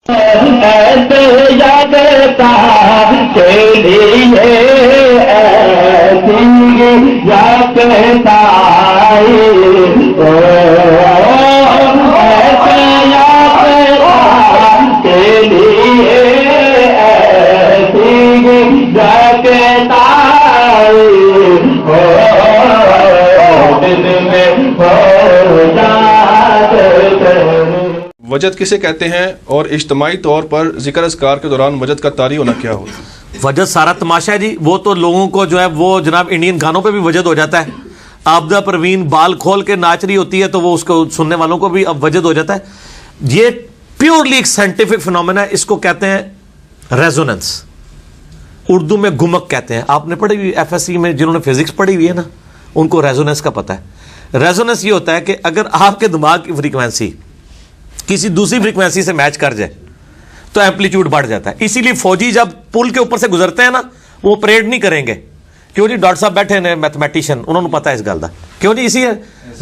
ایسے جگتا کے لیے ایسی جگتا ایسے جگتا کے لیے ایسی جگتا دل میں ہو جاتے. وجد کسے کہتے ہیں اور اجتماعی طور پر ذکر اذکار کے دوران وجد کا طاری ہونا کیا ہو؟ وجد سارا تماشا ہے جی. وہ تو لوگوں کو جو ہے وہ جناب انڈین گانوں پہ بھی وجد ہو جاتا ہے. آبدہ پروین بال کھول کے ناچ رہی ہوتی ہے تو وہ اس کو سننے والوں کو بھی اب وجد ہو جاتا ہے. یہ پیورلی ایک سائنٹیفک فنومینا ہے. اس کو کہتے ہیں ریزوننس. اردو میں گمک کہتے ہیں. آپ نے پڑھی ہوئی ایف ایس سی میں جنہوں نے فزکس پڑھی ہوئی ہے نا ان کو ریزوننس کا پتہ ہے. ریزوننس یہ ہوتا ہے کہ اگر آپ کے دماغ کی فریکوینسی کسی دوسری فریکوینسی سے میچ کر جائے تو ایمپلیٹیوڈ بڑھ جاتا ہے. اسی لیے فوجی جب پل کے اوپر سے گزرتے ہیں نا وہ پریڈ نہیں کریں گے. کیوں جی؟ ڈاکٹر صاحب بیٹھے ہیں میتھمیٹیشین, انہوں نے پتا ہے اس گل کا. کیوں جی؟ اسی ہے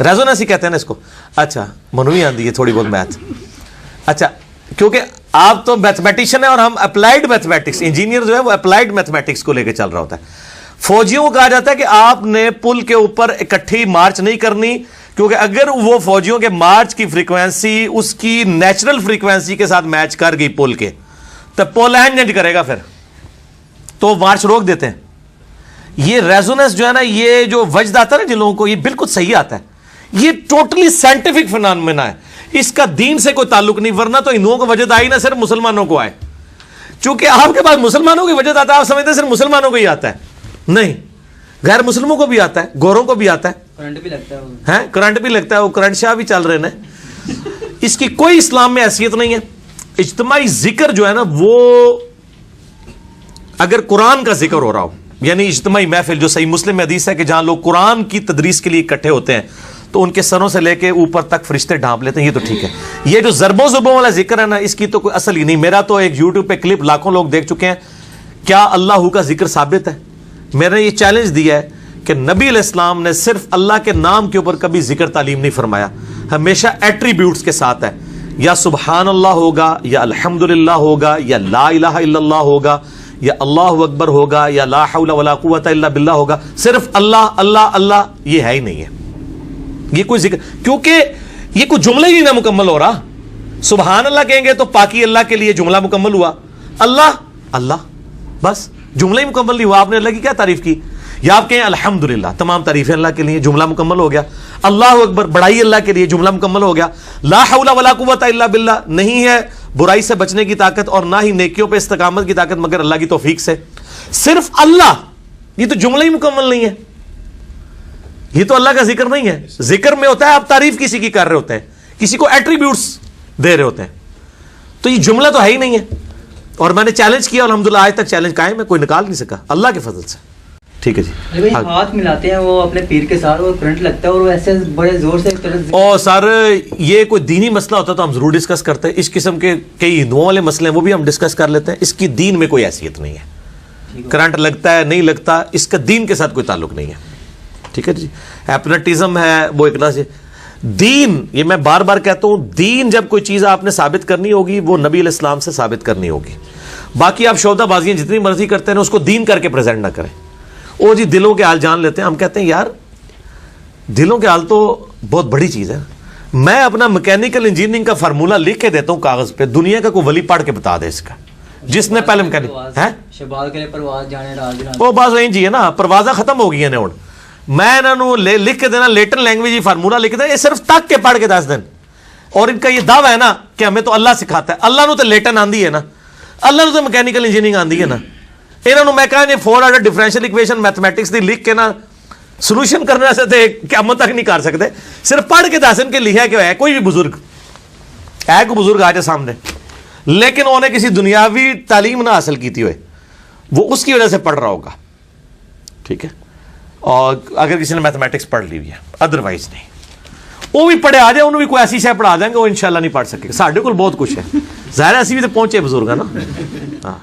ریزوننس ہی کہتے ہیں نا اس کو. اچھا منوی آندی ہے تھوڑی بہت میتھ. اچھا کیونکہ آپ تو میتھمیٹیشین ہیں اور ہم اپلائیڈ میتھمیٹکس, انجینئر جو ہے وہ اپلائیڈ میتھمیٹکس کو لے کے چل رہا ہوتا ہے. فوجیوں کو کہا جاتا ہے کہ آپ نے پل کے اوپر اکٹھی مارچ نہیں کرنی, کیونکہ اگر وہ فوجیوں کے مارچ کی فریکوینسی اس کی نیچرل فریکوینسی کے ساتھ میچ کر گئی پل کے تو پل اینج کرے گا, پھر تو مارچ روک دیتے ہیں. یہ ریزوننس جو ہے نا, یہ جو وجد آتا ہے نا جن لوگوں کو, یہ بالکل صحیح آتا ہے. یہ ٹوٹلی سائنٹیفک فنومینا ہے. اس کا دین سے کوئی تعلق نہیں, ورنہ تو ہندوؤں کو وجد آئی نہ صرف مسلمانوں کو آئے. چونکہ آپ کے پاس مسلمانوں کی وجد آتا ہے, آپ سمجھتے ہیں صرف مسلمانوں کو ہی آتا ہے. نہیں, غیر مسلموں کو بھی آتا ہے, گوروں کو بھی آتا ہے, کرنٹ بھی لگتا ہے, وہ کرنٹ شاہ بھی چل رہے ہیں. اس کی کوئی اسلام میں حیثیت نہیں ہے. اجتماعی ذکر جو ہے نا وہ اگر قرآن کا ذکر ہو رہا ہو, یعنی اجتماعی محفل جو صحیح مسلم میں حدیث ہے کہ جہاں لوگ قرآن کی تدریس کے لیے اکٹھے ہوتے ہیں تو ان کے سروں سے لے کے اوپر تک فرشتے ڈھانپ لیتے ہیں, یہ تو ٹھیک ہے. یہ جو ضربوں زبوں والا ذکر ہے نا, اس کی تو کوئی اصل ہی نہیں. میرا تو ایک یوٹیوب پہ کلپ لاکھوں لوگ دیکھ چکے ہیں. کیا اللہ کا ذکر ثابت ہے؟ میں نے یہ چیلنج دیا ہے کہ نبی علیہ السلام نے صرف اللہ کے نام کے اوپر کبھی ذکر تعلیم نہیں فرمایا, ہمیشہ ایٹریبیوٹس کے ساتھ ہے. یا سبحان اللہ ہوگا, یا الحمدللہ ہوگا, یا لا الہ الا اللہ ہوگا, یا اللہ اکبر ہوگا, یا لا حول ولا قوت الا باللہ ہوگا. صرف اللہ اللہ اللہ یہ ہے ہی نہیں ہے. یہ کوئی ذکر, کیونکہ یہ کوئی جملہ ہی نہیں مکمل ہو رہا. سبحان اللہ کہیں گے تو پاکی اللہ کے لیے جملہ مکمل ہوا, اللہ اللہ بس جملہ ہی مکمل نہیں ہوا. آپ نے اللہ کی کیا تعریف کی؟ یا آپ کہیں الحمدللہ, تمام تعریفیں اللہ کے لیے, جملہ مکمل ہو گیا. اللہ اکبر, بڑائی اللہ کے لیے, جملہ مکمل ہو گیا. لا حول ولا قوت الا باللہ, نہیں ہے برائی سے بچنے کی طاقت اور نہ ہی نیکیوں پہ استقامت کی طاقت مگر اللہ کی توفیق سے. صرف اللہ, یہ تو جملہ ہی مکمل نہیں ہے. یہ تو اللہ کا ذکر نہیں ہے. ذکر میں ہوتا ہے آپ تعریف کسی کی کر رہے ہوتے ہیں, کسی کو ایٹریبیوٹس دے رہے ہوتے ہیں, تو یہ جملہ تو ہے ہی نہیں ہے. اور میں نے چیلنج کیا, الحمدللہ آج تک چیلنج قائم ہے, کوئی نکال نہیں سکا اللہ کے فضل سے. ٹھیک ہے جی. ہاتھ ملاتے ہیں وہ اپنے پیر کے ساتھ, وہ کرنٹ لگتا ہے اور وہ ایسے بڑے زور سے. او سر, یہ کوئی دینی مسئلہ ہوتا تو ہم ضرور ڈسکس کرتے ہیں. اس قسم کے کئی ہندوؤں والے مسئلے ہیں وہ بھی ہم ڈسکس کر لیتے ہیں. اس کی دین میں کوئی حیثیت نہیں ہے. کرنٹ لگتا ہے نہیں لگتا, اس کا دین کے ساتھ کوئی تعلق نہیں ہے. ٹھیک ہے جی. ایپنٹزم ہے وہ ایک طرح سے دین. یہ میں بار بار کہتا ہوں, دین جب کوئی چیز آپ نے ثابت کرنی ہوگی وہ نبی علیہ السلام سے ثابت کرنی ہوگی. باقی آپ شعبہ بازیاں جتنی مرضی کرتے ہیں اس کو دین کر کے پریزنٹ نہ کریں. او جی دلوں کے حال جان لیتے ہیں. ہم کہتے ہیں یار دلوں کے حال تو بہت بڑی چیز ہے. میں اپنا میکینیکل انجینئرنگ کا فارمولہ لکھ کے دیتا ہوں کاغذ پہ, دنیا کا کوئی ولی پڑھ کے بتا دے اس کا, جس نے پہلے میکینک ہے شباب کے لیے پرواز جانے وہ بس وہیں جی ہے نا, پروازہ ختم ہو گئی ہیں ہوں. میں انہوں نے لکھ کے دینا لیٹن لینگویج ہی فارمولہ لکھ دینا, یہ صرف تک کے پڑھ کے 10 دن. اور ان کا یہ دعویٰ ہے نا کہ ہمیں تو اللہ سکھاتا ہے. اللہ نے تو لیٹن آندی ہے نا, اللہ نے تو میکینیکل انجینئرنگ آندی ہے نا. انہوں نے میں کہا یہ 4 آرڈر ڈفرینشیل ایکویشن میتھمیٹکس دی لکھ کے نا سولوشن کرنے سے تے قیامت تک نہیں کر سکتے. صرف پڑھ کے 10 دن کے لکھا کہ ہے کوئی بھی بزرگ ہے, کوئی بزرگ آ جائے سامنے, لیکن انہوں نے کسی دنیاوی تعلیم نہ حاصل کی تھی ہوئے, وہ اس کی وجہ سے پڑھ رہا ہوگا. ٹھیک ہے. اور اگر کسی نے میتھمیٹکس پڑھ لی ہوئی ہے, ادروائز نہیں. وہ بھی پڑھے آ جائے, انہوں بھی کوئی ایسی شے پڑھا دیں گے وہ انشاءاللہ نہیں پڑھ سکے. ساڈے کول بہت کچھ ہے, ظاہر ہے اسی بھی تو پہنچے بزرگ ہے نا. ہاں